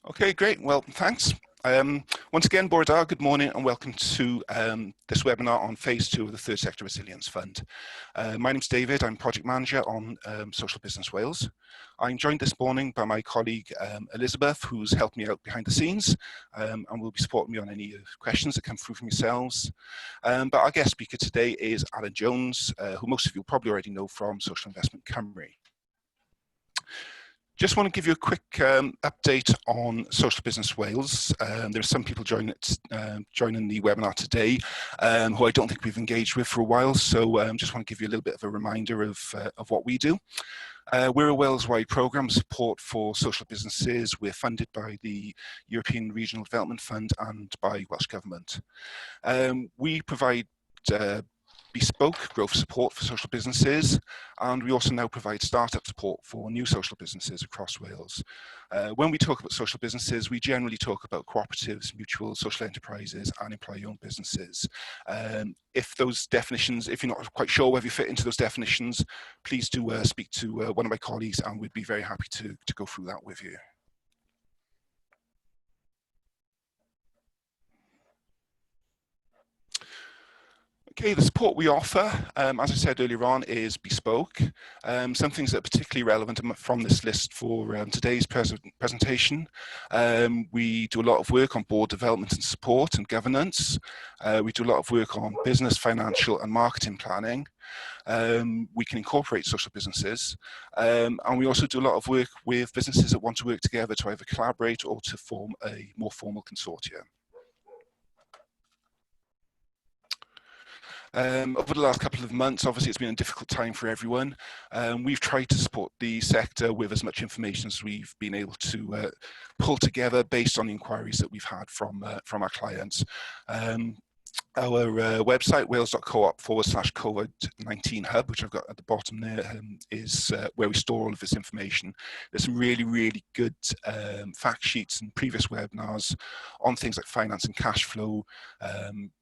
Okay, great. Well, thanks. Once again, Bore good morning and welcome to this webinar on Phase 2 of the Third Sector Resilience Fund. My name's David, I'm Project Manager on Social Business Wales. I'm joined this morning by my colleague Elizabeth, who's helped me out behind the scenes and will be supporting me on any questions that come through from yourselves. But our guest speaker today is Alun Jones, who most of you probably already know from Social Investment Cymru. Just want to give you a quick update on Social Business Wales. There are some people joining the webinar today who I don't think we've engaged with for a while, so just want to give you a little bit of a reminder of what we do. We're a Wales-wide programme of support for social businesses. We're funded by the European Regional Development Fund and by Welsh Government. We provide bespoke growth support for social businesses, and we also now provide startup support for new social businesses across Wales. When we talk about social businesses, we generally talk about cooperatives, mutual social enterprises and employee-owned businesses. If those definitions, if you're not quite sure whether you fit into those definitions, please do speak to one of my colleagues and we'd be very happy to go through that with you. Okay, the support we offer, as I said earlier on, is bespoke. Some things that are particularly relevant from this list for today's presentation. We do a lot of work on board development and support and governance. We do a lot of work on business, financial and marketing planning. We can incorporate social businesses. And we also do a lot of work with businesses that want to work together to either collaborate or to form a more formal consortium. Over the last couple of months, obviously it's been a difficult time for everyone. We've tried to support the sector with as much information as we've been able to pull together based on the inquiries that we've had from our clients. Our website, wales.coop/COVID-19 hub, which I've got at the bottom there, is where we store all of this information. There's some really, really good fact sheets and previous webinars on things like finance and cash flow,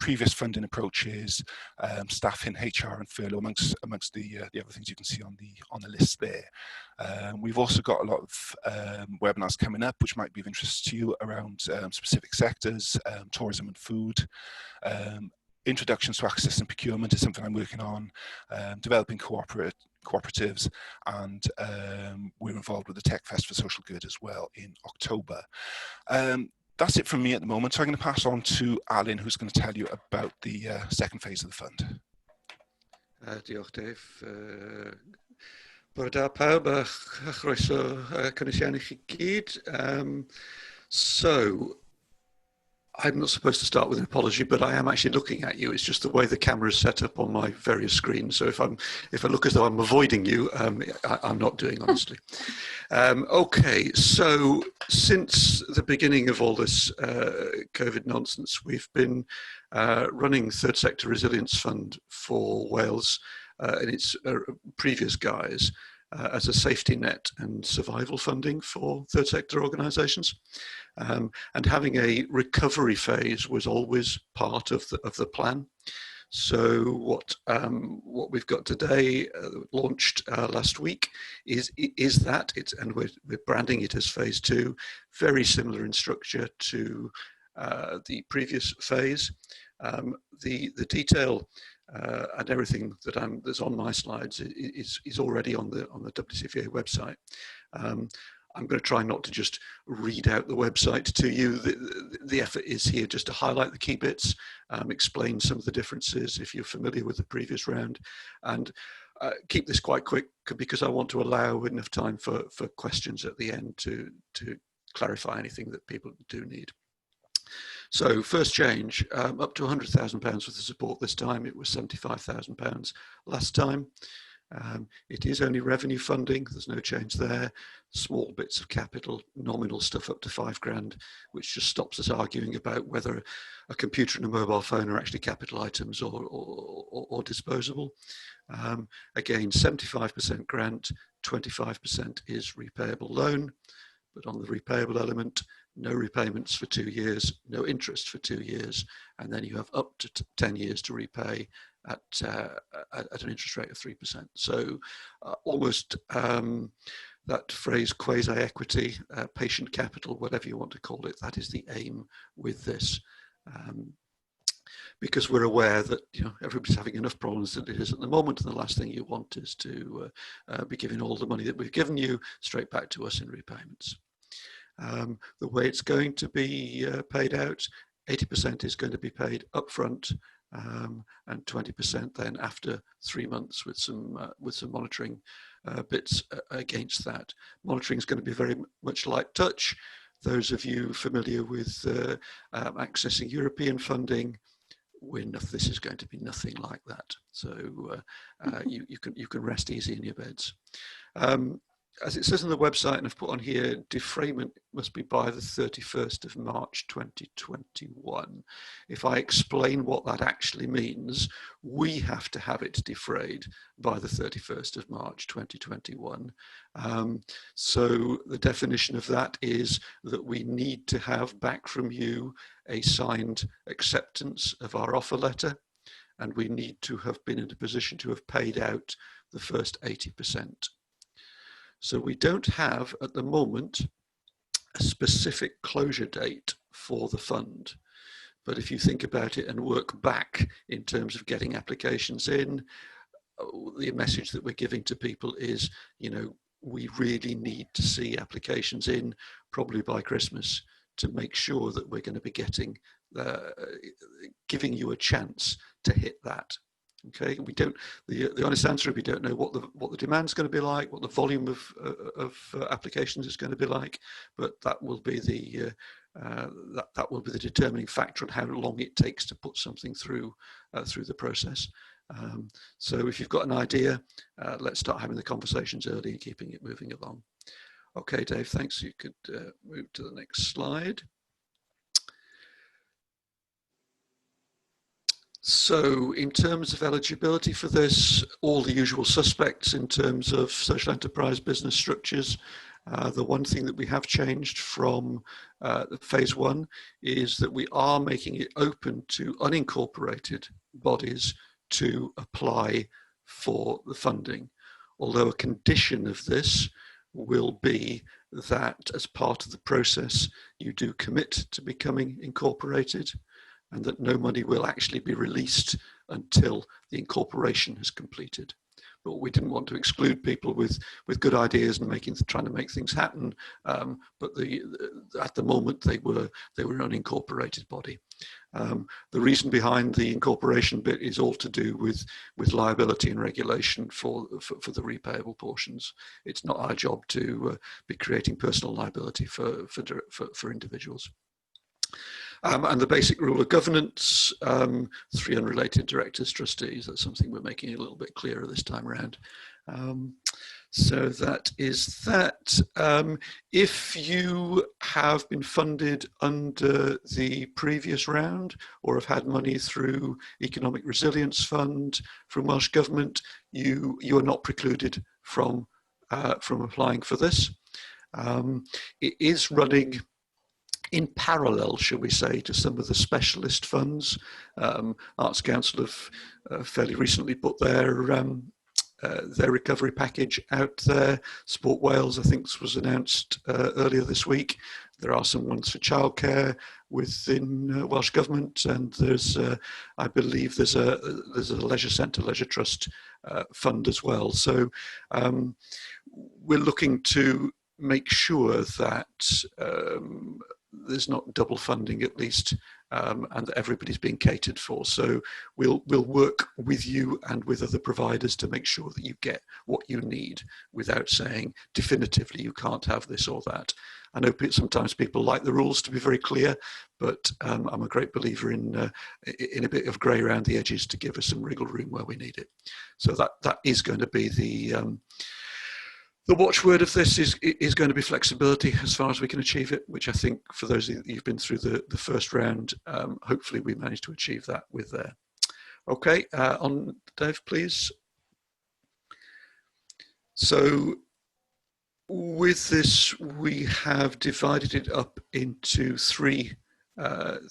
previous funding approaches, staffing, HR and furlough, amongst the other things you can see on the list there. We've also got a lot of webinars coming up which might be of interest to you around specific sectors, tourism and food. Introductions to access and procurement is something I'm working on, developing cooperatives, and we're involved with the Tech Fest for Social Good as well in October. That's it from me at the moment, so I'm going to pass on to Alun, who's going to tell you about the second phase of the fund. Diolch, Dave. Bore da pawb a chroeso cynwysiau i chi gyd. So, I'm not supposed to start with an apology, but I am actually looking at you. It's just the way the camera is set up on my various screens. So if I look as though I'm avoiding you, I'm not doing, honestly. Okay, so since the beginning of all this COVID nonsense, we've been running Third Sector Resilience Fund for Wales in its previous guise as a safety net and survival funding for third sector organisations. And having a recovery phase was always part of the plan. So what we've got today, launched last week, is that, and we're branding it as phase 2, very similar in structure to the previous phase. The detail and everything that's on my slides is already on the WCVA website. I'm going to try not to just read out the website to you. The effort is here just to highlight the key bits, explain some of the differences if you're familiar with the previous round, and keep this quite quick because I want to allow enough time for questions at the end to clarify anything that people do need. So first change, up to £100,000 worth of support this time. It was £75,000 last time. It is only revenue funding, there's no change there. Small bits of capital, nominal stuff up to £5,000, which just stops us arguing about whether a computer and a mobile phone are actually capital items or disposable. Again, 75% grant, 25% is repayable loan, but on the repayable element, no repayments for 2 years, no interest for 2 years, and then you have up to 10 years to repay at an interest rate of 3%. So almost that phrase quasi-equity, patient capital, whatever you want to call it, that is the aim with this. Because we're aware that everybody's having enough problems as it is at the moment, and the last thing you want is to be giving all the money that we've given you straight back to us in repayments. The way it's going to be paid out, 80% is going to be paid upfront, and 20% then after 3 months with some monitoring bits against that. Monitoring is going to be very much light touch. Those of you familiar with accessing European funding, this is going to be nothing like that. So you can rest easy in your beds. As it says on the website, and I've put on here, defrayment must be by the 31st of March 2021. If I explain what that actually means, we have to have it defrayed by the 31st of March 2021. So the definition of that is that we need to have back from you a signed acceptance of our offer letter, and we need to have been in a position to have paid out the first 80%. So we don't have, at the moment, a specific closure date for the fund. But if you think about it and work back in terms of getting applications in, the message that we're giving to people is, we really need to see applications in probably by Christmas to make sure that we're going to be giving you a chance to hit that. Okay, we don't. The honest answer is we don't know what the demand is going to be like, what the volume of applications is going to be like, but that will be the that will be the determining factor on how long it takes to put something through the process. So if you've got an idea, let's start having the conversations early and keeping it moving along. Okay, Dave, thanks. You could move to the next slide. So in terms of eligibility for this, all the usual suspects in terms of social enterprise business structures. The one thing that we have changed from phase 1 is that we are making it open to unincorporated bodies to apply for the funding. Although a condition of this will be that as part of the process, you do commit to becoming incorporated, and that no money will actually be released until the incorporation has completed. But we didn't want to exclude people with good ideas and trying to make things happen. But at the moment they were an unincorporated body. The reason behind the incorporation bit is all to do with liability and regulation for the repayable portions. It's not our job to be creating personal liability for individuals. And the basic rule of governance, 3 unrelated directors, trustees, that's something we're making a little bit clearer this time around. So that is that. If you have been funded under the previous round or have had money through Economic Resilience Fund from Welsh Government, you are not precluded from applying for this. It is running in parallel, shall we say, to some of the specialist funds. Arts Council have fairly recently put their recovery package out there. Sport Wales, I think, was announced earlier this week. There are some ones for childcare within Welsh Government, and there's, I believe, there's a leisure centre, leisure trust fund as well. So we're looking to make sure that there's not double funding, at least, and that everybody's being catered for. So we'll work with you and with other providers to make sure that you get what you need without saying definitively you can't have this or that. I know sometimes people like the rules to be very clear, but I'm a great believer in a bit of grey around the edges to give us some wriggle room where we need it. So that is going to be the watchword of this is going to be flexibility as far as we can achieve it, which I think for those of you who've been through the first round, hopefully we managed to achieve that with there. Okay, on Dave, please. So with this, we have divided it up into 3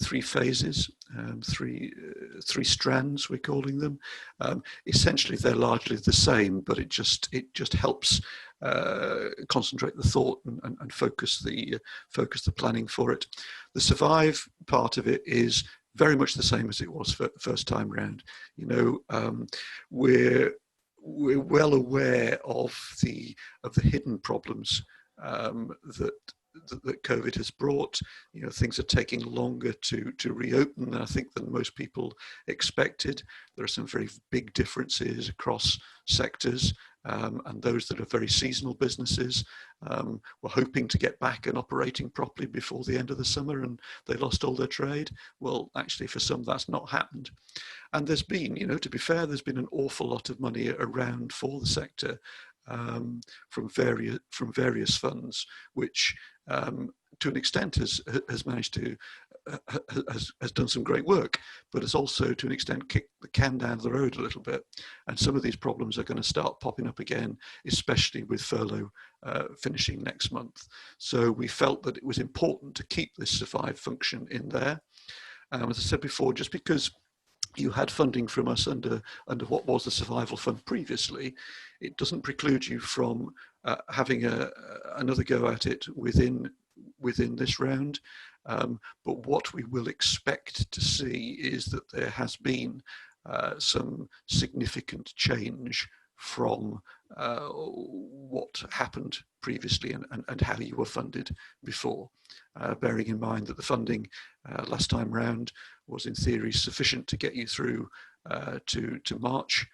three phases, three strands, we're calling them. Essentially, they're largely the same, but it just helps concentrate the thought and focus the planning for it. The survive part of it is very much the same as it was for first time round. You know, we're well aware of the hidden problems that COVID has brought. You know, things are taking longer to reopen, I think, than most people expected. There are some very big differences across sectors, and those that are very seasonal businesses were hoping to get back and operating properly before the end of the summer, and they lost all their trade. Well, actually, for some, that's not happened. And there's been, you know, to be fair, there's been an awful lot of money around for the sector from various funds, which to an extent has managed to has done some great work, but has also to an extent kicked the can down the road a little bit. And some of these problems are going to start popping up again, especially with furlough finishing next month. So we felt that it was important to keep this survive function in there. As I said before, just because you had funding from us under what was the survival fund previously, it doesn't preclude you from having another go at it within this round. But what we will expect to see is that there has been some significant change from what happened previously and how you were funded before. Bearing in mind that the funding last time round was in theory sufficient to get you through to March.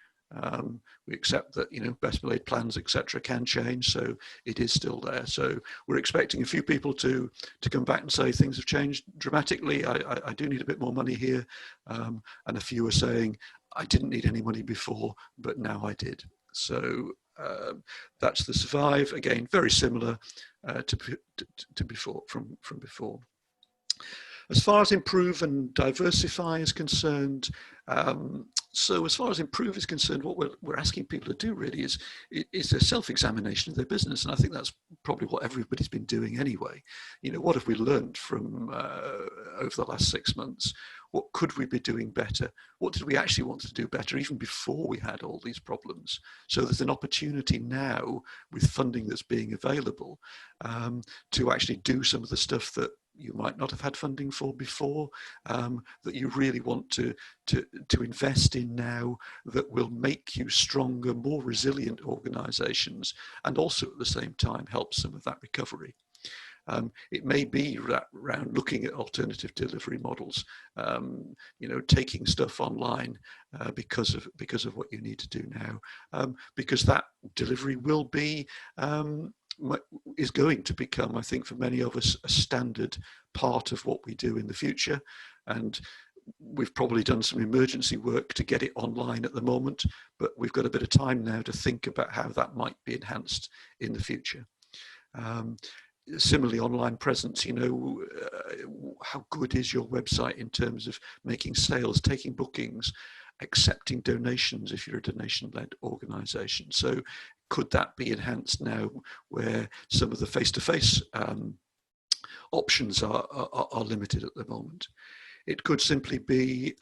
We accept that, you know, best laid plans, etc., can change, so it is still there. So we're expecting a few people to come back and say things have changed dramatically. I do need a bit more money here, and a few are saying I didn't need any money before, but now I did. So that's the survive. Again, very similar to before from before. As far as improve and diversify is concerned, so as far as improve is concerned, what we're asking people to do really is a self-examination of their business. And I think that's probably what everybody's been doing anyway. You know, what have we learned from over the last 6 months? What could we be doing better? What did we actually want to do better even before we had all these problems? So there's an opportunity now with funding that's being available to actually do some of the stuff that you might not have had funding for before, that you really want to invest in now, that will make you stronger, more resilient organisations, and also at the same time help some of that recovery. It may be around looking at alternative delivery models, you know, taking stuff online because of what you need to do now, because that delivery will be is going to become, I think, for many of us, a standard part of what we do in the future. And we've probably done some emergency work to get it online at the moment, but we've got a bit of time now to think about how that might be enhanced in the future. Similarly, online presence, you know, how good is your website in terms of making sales, taking bookings, accepting donations if you're a donation-led organisation? So could that be enhanced now where some of the face-to-face options are limited at the moment? It could simply be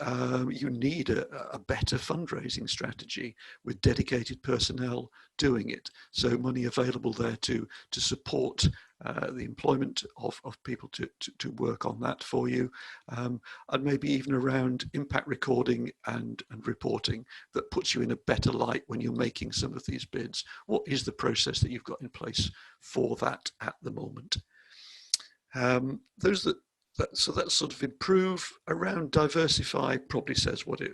you need a better fundraising strategy with dedicated personnel doing it. So money available there to support the employment of people to work on that for you. And maybe even around impact recording and reporting that puts you in a better light when you're making some of these bids. What is the process that you've got in place for that at the moment? So that's sort of improve. Around diversify probably says what it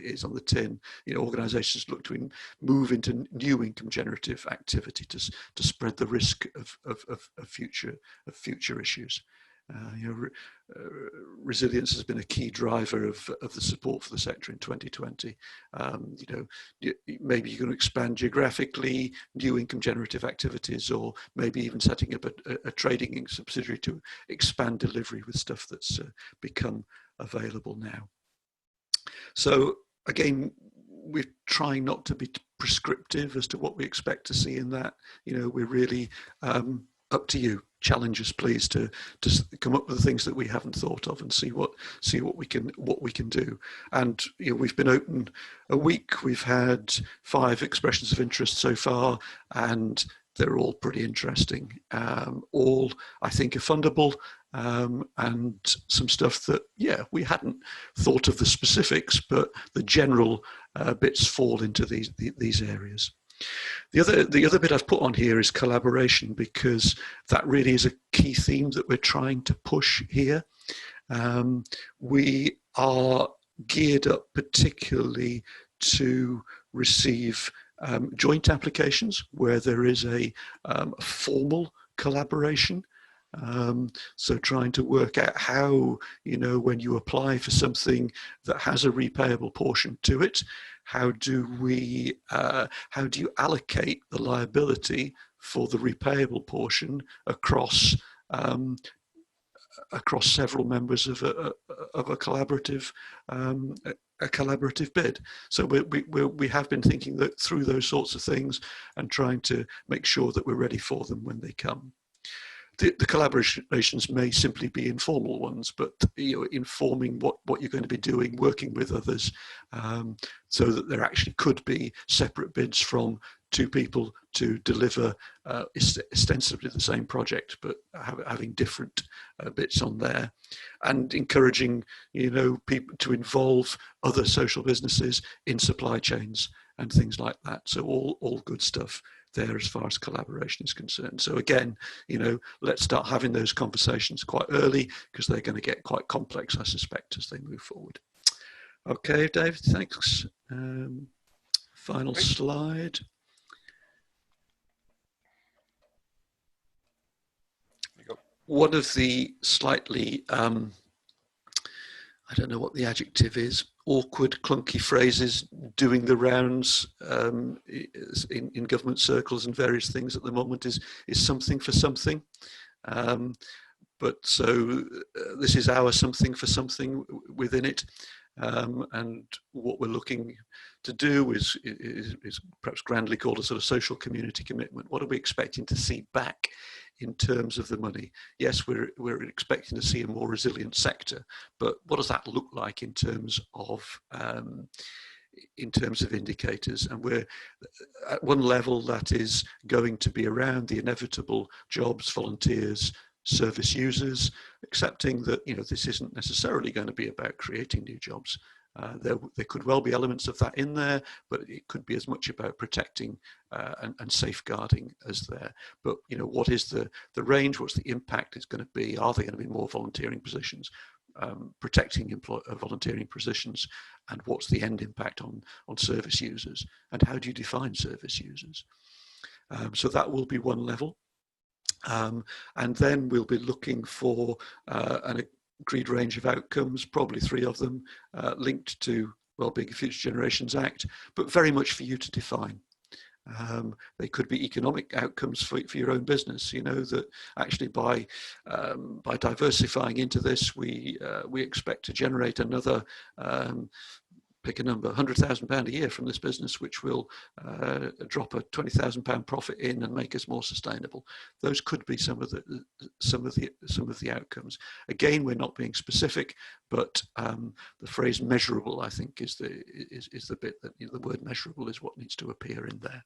is on the tin. You know, organisations look to move into new income generative activity to spread the risk of future issues. You know, resilience has been a key driver of the support for the sector in 2020. You know, maybe you're going to expand geographically, new income generative activities, or maybe even setting up a trading subsidiary to expand delivery with stuff that's become available now. So again, we're trying not to be prescriptive as to what we expect to see in that. You know, we're really up to you. Challenge us, please, to come up with the things that we haven't thought of, and see what we can do. And we've been open a week. We've had 5 expressions of interest so far, and they're all pretty interesting. All, I think, are fundable, and some stuff that, we hadn't thought of the specifics, but the general bits fall into these areas. The other bit I've put on here is collaboration, because that really is a key theme that we're trying to push here. We are geared up particularly to receive joint applications where there is a formal collaboration. So trying to work out how, when you apply for something that has a repayable portion to it, how do you allocate the liability for the repayable portion across several members of a collaborative bid. So we have been thinking through those sorts of things and trying to make sure that we're ready for them when they come. The collaborations may simply be informal ones, but informing what you're going to be doing, working with others, so that there actually could be separate bids from 2 people to deliver ostensibly the same project, but having different bits on there, and encouraging people to involve other social businesses in supply chains and things like that. So all good stuff there as far as collaboration is concerned. So again, let's start having those conversations quite early, because they're going to get quite complex, I suspect, as they move forward. Okay, Dave, thanks. Final slide. One of the slightly, I don't know what the adjective is, awkward, clunky phrases doing the rounds in government circles and various things at the moment is something for something. But so this is our something for something within it. And what we're looking to do is perhaps grandly called a sort of social community commitment. What are we expecting to see back in terms of the money? Yes, we're expecting to see a more resilient sector, but what does that look like in terms of indicators? And we're at one level that is going to be around the inevitable jobs, volunteers, service users, accepting that this isn't necessarily going to be about creating new jobs. There could well be elements of that in there, but it could be as much about protecting and safeguarding as there. But what is the range? What's the impact it's going to be? Are there going to be more volunteering positions? Protecting volunteering positions, and what's the end impact on service users? And how do you define service users? So that will be one level. And then we'll be looking for an agreed range of outcomes, probably 3 of them, linked to Wellbeing of Future Generations Act, but very much for you to define. They could be economic outcomes for your own business. That actually by diversifying into this, we expect to generate another, pick a number, £100,000 a year from this business, which will drop a £20,000 profit in and make us more sustainable. Those could be some of the outcomes. Again, we're not being specific, but the phrase measurable, I think, is the bit that the word measurable is what needs to appear in there.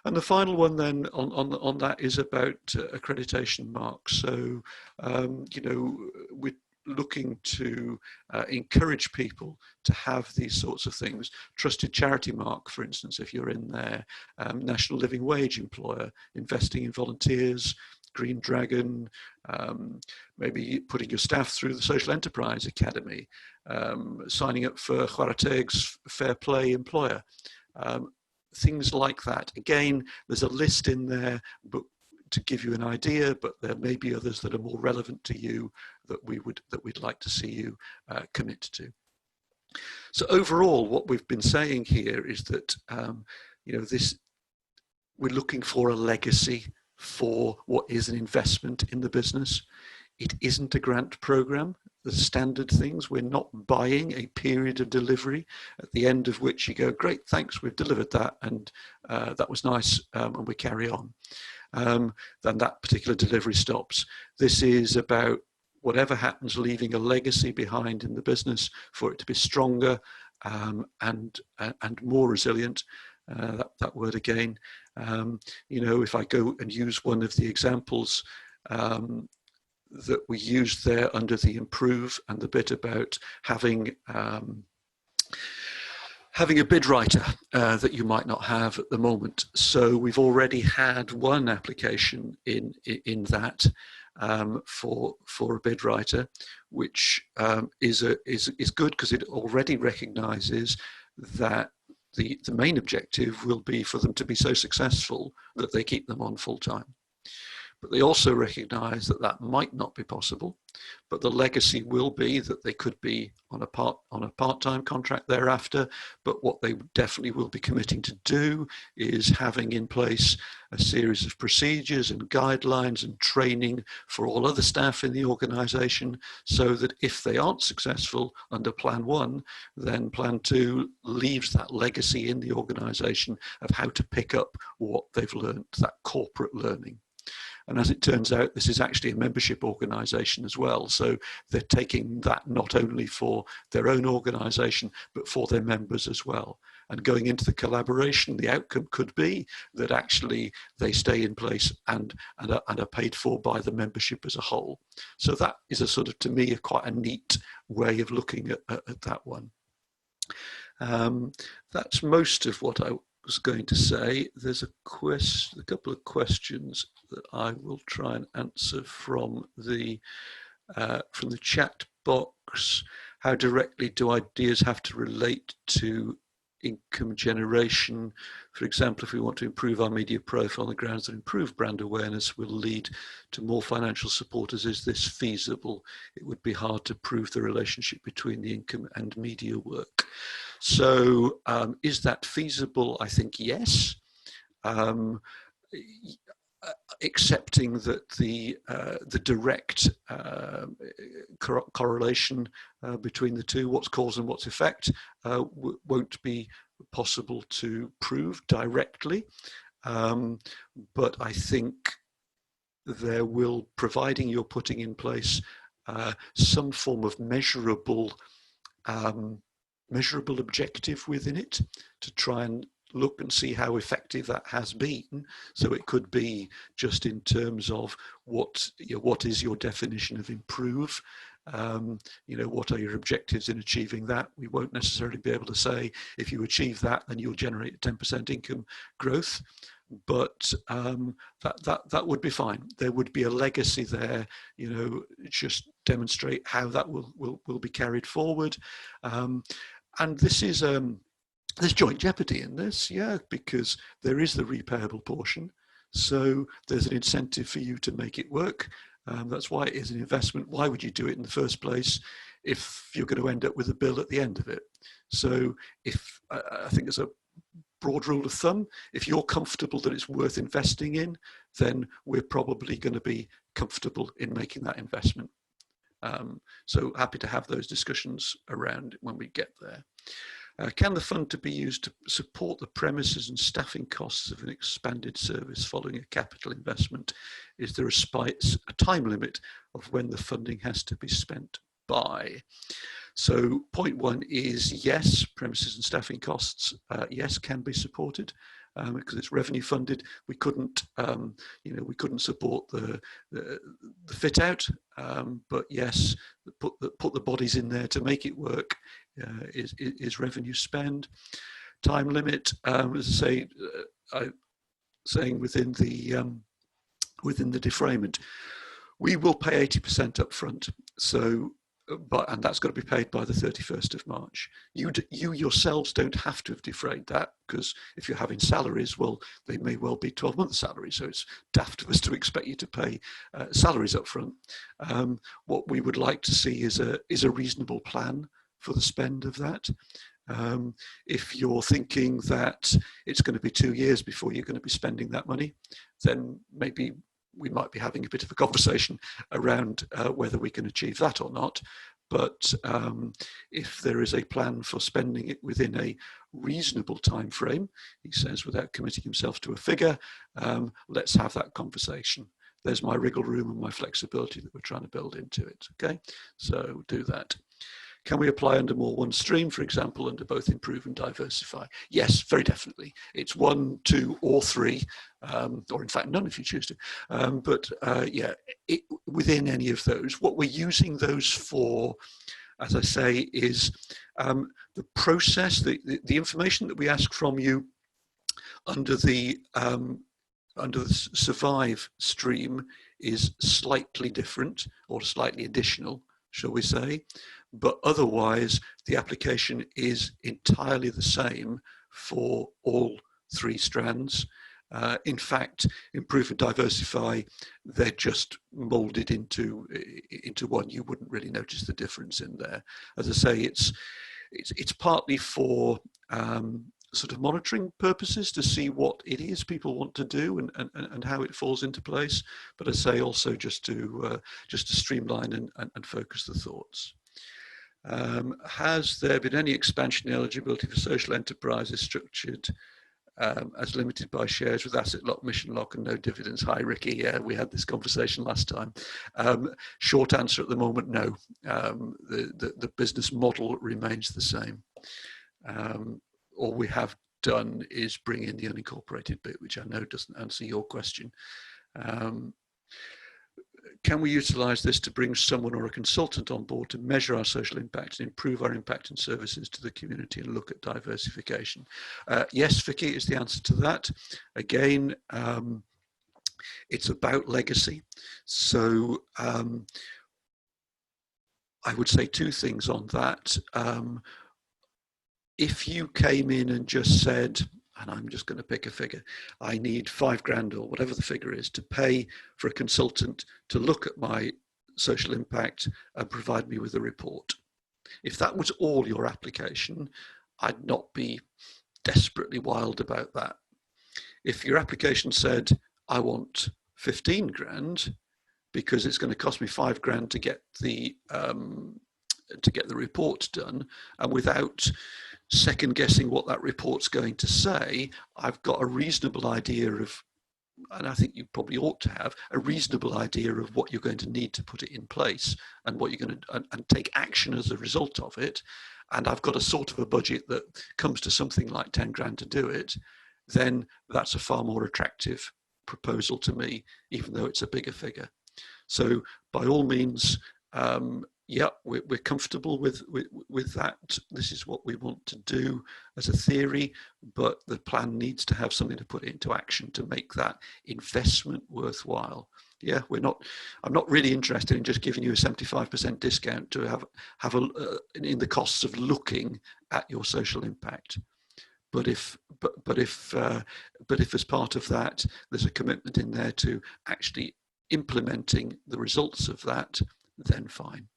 And the final one then on that is about accreditation marks. So we're looking to encourage people to have these sorts of things. Trusted charity mark, for instance, if you're in there, national living wage employer, investing in volunteers, Green Dragon, maybe putting your staff through the Social Enterprise Academy, signing up for Chwarateg's Fair Play employer, things like that. Again, there's a list in there, but to give you an idea, but there may be others that are more relevant to you that we'd like to see you commit to. So overall, what we've been saying here is that we're looking for a legacy for what is an investment in the business. It isn't a grant program. The standard things, we're not buying a period of delivery at the end of which you go, great, thanks, we've delivered that, and that was nice, and we carry on. Then that particular delivery stops. This is about whatever happens, leaving a legacy behind in the business for it to be stronger and more resilient. That word again. If I go and use one of the examples that we used there under the improve, and the bit about having a bid writer that you might not have at the moment. So we've already had one application in that for a bid writer, which is good because it already recognises that the main objective will be for them to be so successful that they keep them on full time. But they also recognise that that might not be possible, but the legacy will be that they could be on a part-time contract thereafter. But what they definitely will be committing to do is having in place a series of procedures and guidelines and training for all other staff in the organisation, so that if they aren't successful under Plan 1, then Plan 2 leaves that legacy in the organisation of how to pick up what they've learned, that corporate learning. And as it turns out, this is actually a membership organisation as well. So they're taking that not only for their own organisation, but for their members as well. And going into the collaboration, the outcome could be that actually they stay in place and are paid for by the membership as a whole. So that is a sort of, to me, quite a neat way of looking at that one. That's most of what I was going to say. There's a couple of questions that I will try and answer from the chat box. How directly do ideas have to relate to income generation? For example, if we want to improve our media profile on the grounds that improved brand awareness will lead to more financial supporters, is this feasible? It would be hard to prove the relationship between the income and media work. So is that feasible? I think yes. Accepting that the direct correlation between the two, what's cause and what's effect, won't be possible to prove directly. But I think there will, providing you're putting in place some form of measurable objective within it to try and look and see how effective that has been. So it could be just in terms of what is your definition of improve? What are your objectives in achieving that? We won't necessarily be able to say if you achieve that, then you'll generate 10% income growth. But that would be fine. There would be a legacy there, just demonstrate how that will be carried forward. And this is there's joint jeopardy in this, yeah, because there is the repayable portion. So there's an incentive for you to make it work. That's why it is an investment. Why would you do it in the first place if you're going to end up with a bill at the end of it? So if I think there's a broad rule of thumb, if you're comfortable that it's worth investing in, then we're probably going to be comfortable in making that investment. So happy to have those discussions around when we get there. Can the fund to be used to support the premises and staffing costs of an expanded service following a capital investment? Is there a time limit of when the funding has to be spent by? So point one is yes, premises and staffing costs, yes, can be supported. Because it's revenue funded, we couldn't support the fit out, but yes, put the bodies in there to make it work is revenue spend. Time limit, as I say, saying within the defrayment, we will pay 80% up front. So. And that's got to be paid by the 31st of March. You yourselves don't have to have defrayed that, because if you're having salaries, well, they may well be 12-month salaries. So it's daft of us to expect you to pay salaries up front. What we would like to see is a reasonable plan for the spend of that. If you're thinking that it's going to be 2 years before you're going to be spending that money, then maybe we might be having a bit of a conversation around whether we can achieve that or not. But if there is a plan for spending it within a reasonable time frame, he says, without committing himself to a figure, let's have that conversation. There's my wriggle room and my flexibility that we're trying to build into it. Okay, so do that. Can we apply under more one stream, for example, under both improve and diversify? Yes, very definitely. It's 1, 2, or 3, or in fact none if you choose to. Yeah, within any of those, what we're using those for, as I say, is the process, the information that we ask from you under the survive stream is slightly different or slightly additional, shall we say. But otherwise, the application is entirely the same for all 3 strands. In fact, improve and diversify, they're just molded into one. You wouldn't really notice the difference in there. As I say, it's partly for sort of monitoring purposes to see what it is people want to do and how it falls into place. But I say also just to streamline and focus the thoughts. Has there been any expansion in eligibility for social enterprises structured as limited by shares with asset lock, mission lock, and no dividends? Hi, Ricky. Yeah, we had this conversation last time. Short answer at the moment, no. The business model remains the same. All we have done is bring in the unincorporated bit, which I know doesn't answer your question. Can we utilize this to bring someone or a consultant on board to measure our social impact and improve our impact and services to the community and look at diversification? Yes, Vicky is the answer to that. Again, it's about legacy. So I would say 2 things on that. If you came in and just said, and I'm just going to pick a figure, I need £5,000 or whatever the figure is to pay for a consultant to look at my social impact and provide me with a report. If that was all your application, I'd not be desperately wild about that. If your application said, I want 15 grand because it's going to cost me 5 grand to get the report done, and without second guessing what that report's going to say, I've got a reasonable idea of, and I think you probably ought to have a reasonable idea of what you're going to need to put it in place and what you're going to, and take action as a result of it. And I've got a sort of a budget that comes to something like 10 grand to do it, then that's a far more attractive proposal to me, even though it's a bigger figure. So by all means, yeah, we're comfortable with that. This is what we want to do as a theory, but the plan needs to have something to put into action to make that investment worthwhile. Yeah, I'm not really interested in just giving you a 75% discount to have in the costs of looking at your social impact. But if as part of that, there's a commitment in there to actually implementing the results of that, then fine.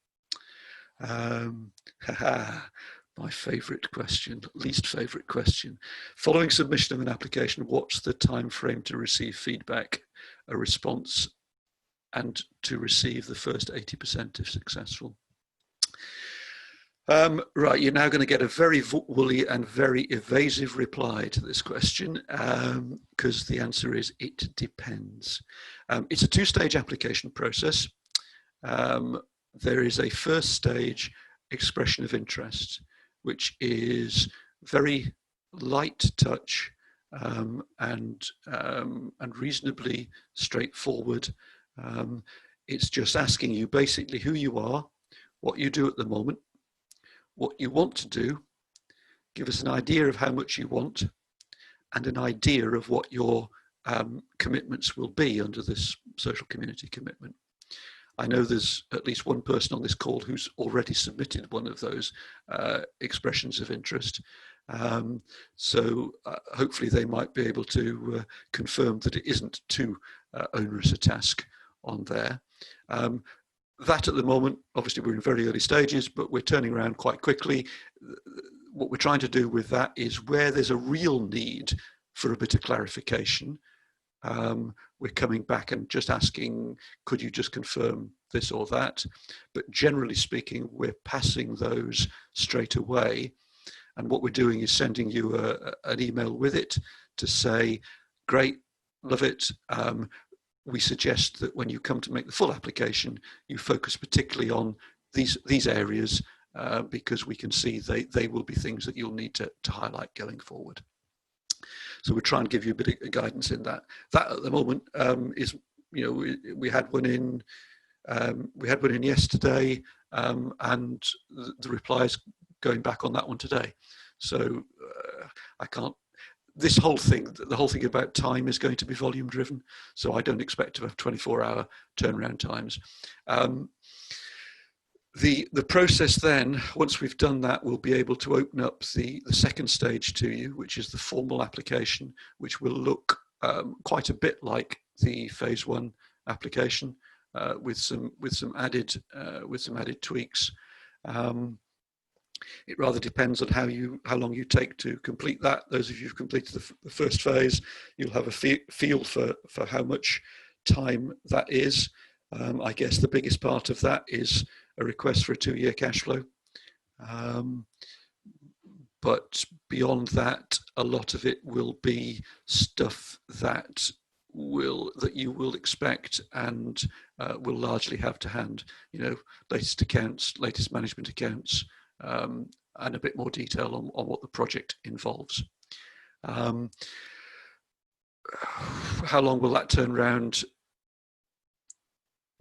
My favorite question, least favorite question. Following submission of an application, what's the time frame to receive feedback, a response, and to receive the first 80% if successful? Right, you're now going to get a very woolly and very evasive reply to this question, because the answer is it depends. It's a 2-stage application process. There is a first stage expression of interest, which is very light touch and reasonably straightforward. It's just asking you basically who you are, what you do at the moment, what you want to do, give us an idea of how much you want, and an idea of what your commitments will be under this social community commitment. I know there's at least one person on this call who's already submitted one of those expressions of interest. So hopefully they might be able to confirm that it isn't too onerous a task on there. That at the moment, obviously we're in very early stages, but we're turning around quite quickly. What we're trying to do with that is where there's a real need for a bit of clarification, we're coming back and just asking, could you just confirm this or that? But generally speaking, we're passing those straight away. And what we're doing is sending you an email with it to say, great, love it. We suggest that when you come to make the full application, you focus particularly on these areas because we can see they will be things that you'll need to highlight going forward. So we'll try and give you a bit of guidance in that. That at the moment is, we had one in yesterday, and the replies going back on that one today. So I can't. This whole thing, the whole thing about time is going to be volume driven. So I don't expect to have 24-hour turnaround times. The process then, once we've done that, we'll be able to open up the second stage to you, which is the formal application, which will look quite a bit like the phase 1 application with some added tweaks. It rather depends on how long you take to complete that. Those of you who've completed the first phase, you'll have a feel for how much time that is. I guess the biggest part of that is a request for a 2-year cash flow. But beyond that, a lot of it will be stuff that you will expect and will largely have to hand. Latest accounts, latest management accounts, and a bit more detail on what the project involves. How long will that turn around?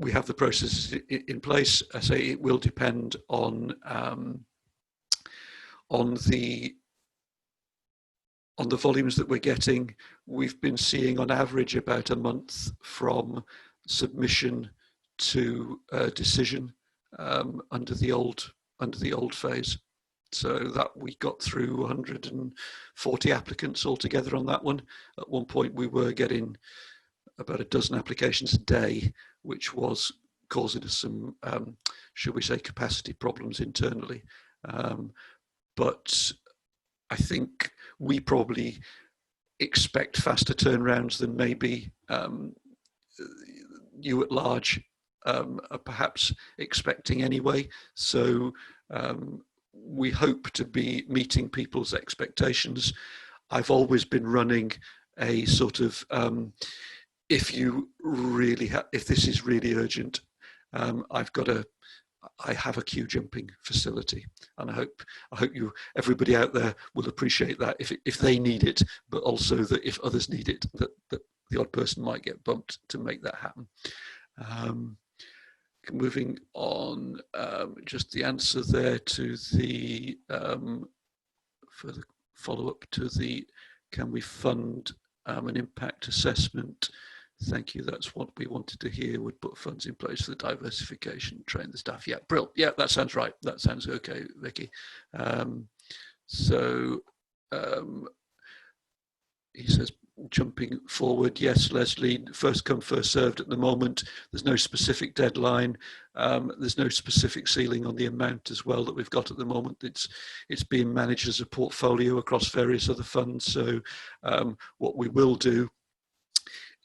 We have the processes in place. I say it will depend on the volumes that we're getting. We've been seeing on average about a month from submission to decision under the old phase. So that we got through 140 applicants altogether on that one. At one point we were getting about a dozen applications a day, which was causing us some, should we say, capacity problems internally. But I think we probably expect faster turnarounds than maybe you at large are perhaps expecting anyway. So we hope to be meeting people's expectations. I've always been running a sort of, if this is really urgent, I have a queue jumping facility, and I hope everybody out there will appreciate that if they need it, but also that if others need it, that the odd person might get bumped to make that happen. Moving on, just the answer there to the further follow-up to the can we fund an impact assessment? Thank you. That's what we wanted to hear. Would put funds in place for the diversification, train the staff. Yeah, brilliant. Yeah, that sounds right. That sounds okay, Vicky. He says, jumping forward, yes, Leslie, first come, first served at the moment. There's no specific deadline. There's no specific ceiling on the amount as well that we've got at the moment. It's being managed as a portfolio across various other funds. So what we will do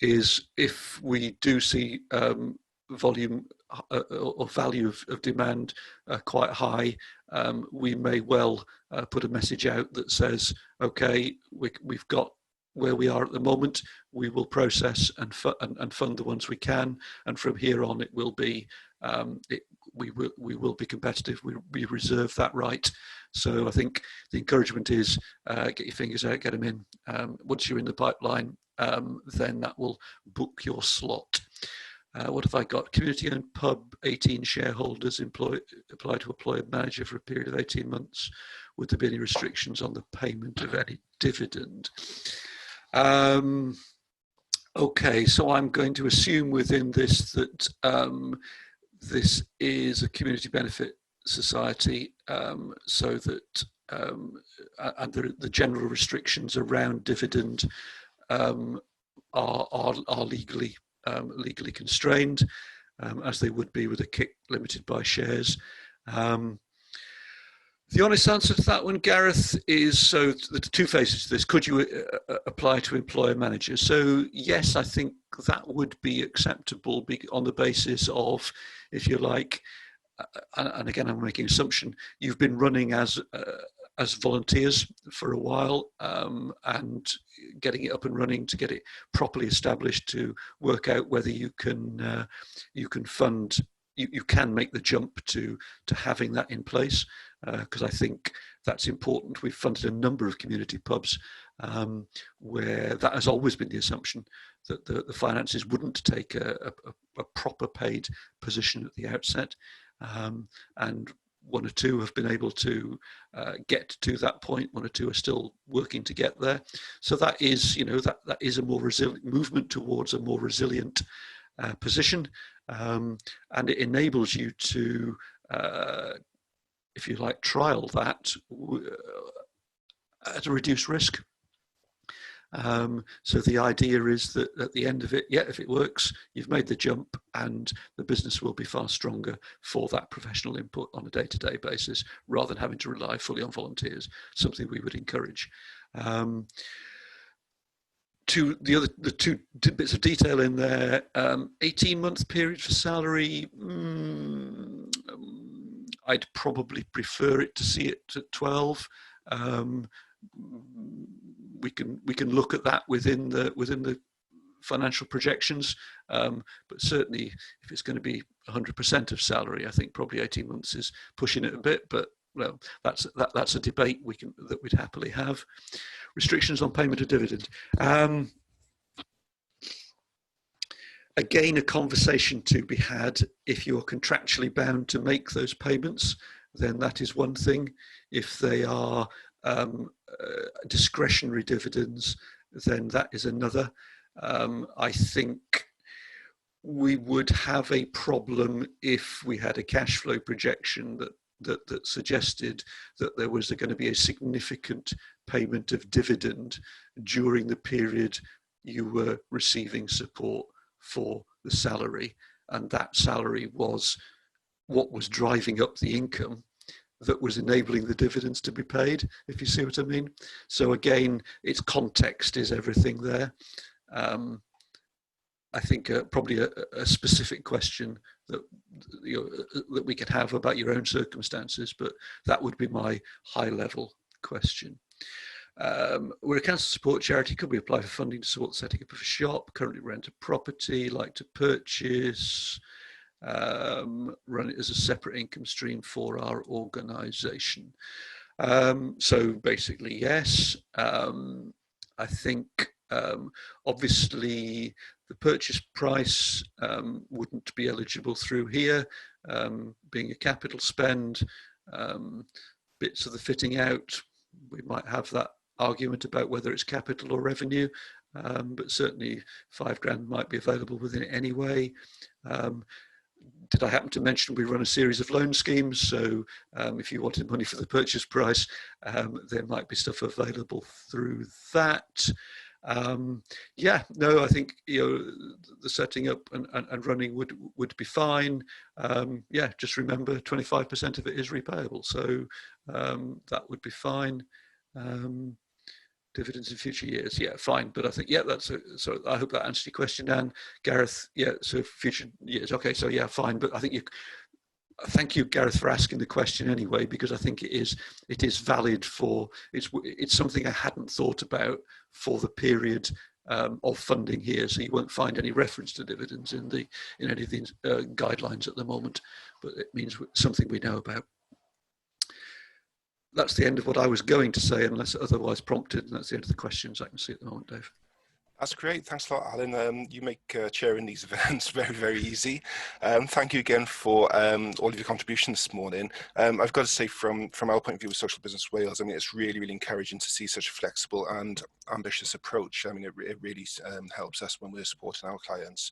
is if we do see volume or value of demand quite high, we may well put a message out that says, okay, we've got where we are at the moment, we will process and fund the ones we can, and from here on it will be we will be competitive. We reserve that right. So I think the encouragement is get your fingers out, get them in. Once you're in the pipeline, then that will book your slot. What have I got? Community-owned pub, 18 shareholders apply to employ a manager for a period of 18 months. Would there be any restrictions on the payment of any dividend? Okay, so I'm going to assume within this that this is a community benefit society, so that and the general restrictions around dividend are legally constrained, as they would be with a KIC limited by shares. The honest answer to that one, Gareth, is so the two phases to this. Could you apply to employer managers? So yes, I think that would be acceptable on the basis of, if you like, and again, I'm making an assumption, you've been running as volunteers for a while, and getting it up and running to get it properly established, to work out whether you can fund, you can make the jump to having that in place, because I think that's important. We've funded a number of community pubs where that has always been the assumption, that the finances wouldn't take a proper paid position at the outset. And one or two have been able to get to that point. One or two are still working to get there. So that is, that is a more resilient movement towards a more resilient position, and it enables you to, if you like, trial that at a reduced risk. So the idea is that at the end of it, yeah, if it works, you've made the jump, and the business will be far stronger for that professional input on a day-to-day basis, rather than having to rely fully on volunteers, something we would encourage. The two bits of detail in there, 18-month period for salary, I'd probably prefer it to see it at 12. We can look at that within the financial projections, but certainly if it's going to be 100% of salary, I think probably 18 months is pushing it a bit. But well, that's a debate that we'd happily have. Restrictions on payment of dividend. Again, a conversation to be had. If you're contractually bound to make those payments, then that is one thing. If they are discretionary dividends, then that is another. I think we would have a problem if we had a cash flow projection that suggested that there was going to be a significant payment of dividend during the period you were receiving support for the salary, and that salary was what was driving up the income that was enabling the dividends to be paid, if you see what I mean. So again, its context is everything there. I think probably a specific question that that we could have about your own circumstances, but that would be my high-level question. We're a cancer support charity. Could we apply for funding to support the setting up of a shop? Currently rent a property, like to purchase, run it as a separate income stream for our organisation. So basically, yes. I think obviously the purchase price wouldn't be eligible through here, being a capital spend. Bits of the fitting out, we might have that argument about whether it's capital or revenue, but certainly £5,000 might be available within it anyway. Did I happen to mention we run a series of loan schemes? So if you wanted money for the purchase price, there might be stuff available through that. Yeah, no, I think the setting up and running would be fine. Yeah, just remember 25% of it is repayable, so that would be fine. Dividends in future years, yeah, fine. But I think, yeah, so I hope that answered your question, Dan. Gareth, yeah, so future years, okay, so yeah, fine. But I think thank you, Gareth, for asking the question anyway, because I think it is valid for, it's something I hadn't thought about for the period of funding here. So you won't find any reference to dividends in any of these guidelines at the moment, but it means something we know about. That's the end of what I was going to say, unless otherwise prompted, and that's the end of the questions I can see at the moment, Dave. That's great. Thanks a lot, Alan. You make chairing these events very, very easy. Thank you again for all of your contributions this morning. I've got to say, from our point of view with Social Business Wales, I mean, it's really, really encouraging to see such a flexible and ambitious approach. I mean, it really helps us when we're supporting our clients.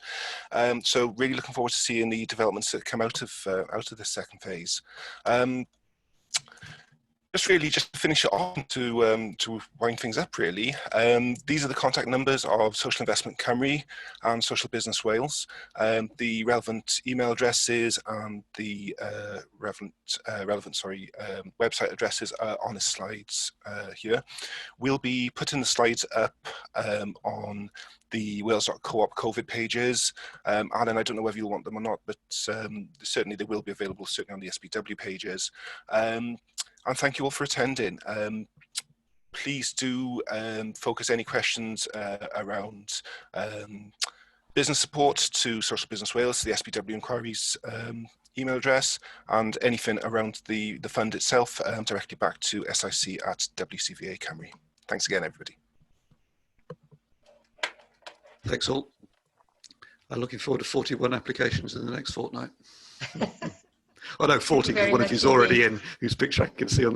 So really looking forward to seeing the developments that come out of the second phase. just to finish it off to wind things up really. These are the contact numbers of Social Investment Cymru and Social Business Wales. The relevant email addresses and the relevant website addresses are on the slides here. We'll be putting the slides up on the Wales.coop COVID pages. Alan, I don't know whether you'll want them or not, but certainly they will be available, certainly on the SBW pages. And thank you all for attending. Please do focus any questions around business support to Social Business Wales, the SBW Inquiries email address, and anything around the fund itself directly back to SIC at WCVA Cymru. Thanks again, everybody. Thanks all. I'm looking forward to 41 applications in the next fortnight. Oh no, 40, because one of you's already in, whose picture I can see on the